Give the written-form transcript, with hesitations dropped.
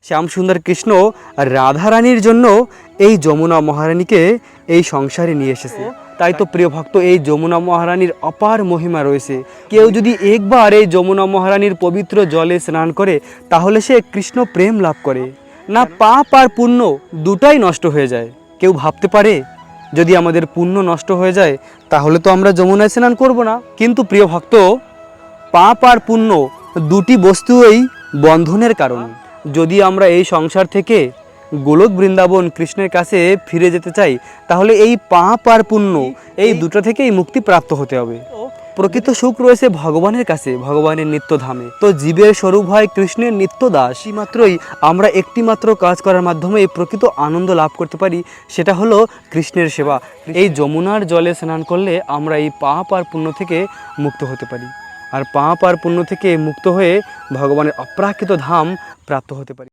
শ্যামসুন্দর কৃষ্ণ রাধারানীর জন্য এই যমুনা মহারানীকে এই সংসারে নিয়ে এসেছে। তাই তো প্রিয় ভক্ত, এই যমুনা মহারানীর অপার মহিমা রয়েছে। কেউ যদি একবার এই যমুনা মহারানীর পবিত্র জলে স্নান করে তাহলে সে কৃষ্ণ প্রেম লাভ করে। না পাপ আর পুণ্য দুটাই নষ্ট হয়ে যায়। কেউ ভাবতে পারে যদি আমাদের পুণ্য নষ্ট হয়ে যায় তাহলে তো আমরা যমুনায় স্নান করব না। কিন্তু প্রিয় ভক্ত, পাপ আর পুণ্য দুটি বস্তুই বন্ধনের কারণ। যদি আমরা এই সংসার থেকে গোলক বৃন্দাবন কৃষ্ণের কাছে ফিরে যেতে চাই তাহলে এই পাপ আর পুণ্য এই দুটো থেকেই মুক্তি প্রাপ্ত হতে হবে। প্রকৃত সুখ রয়েছে ভগবানের কাছে, ভগবানের নিত্যধামে। তো জীবের স্বরূপ হয় কৃষ্ণের নিত্য দাস। মাত্রই আমরা একটি মাত্র কাজ করার মাধ্যমে এই প্রকৃত আনন্দ লাভ করতে পারি, সেটা হলো কৃষ্ণের সেবা। এই যমুনার জলে স্নান করলে আমরা এই পাপ আর পুণ্য থেকে মুক্ত হতে পারি, আর পাপ আর পুণ্য থেকে মুক্ত হয়ে ভগবানের অপ্রাকৃত ধাম প্রাপ্ত হতে পারি।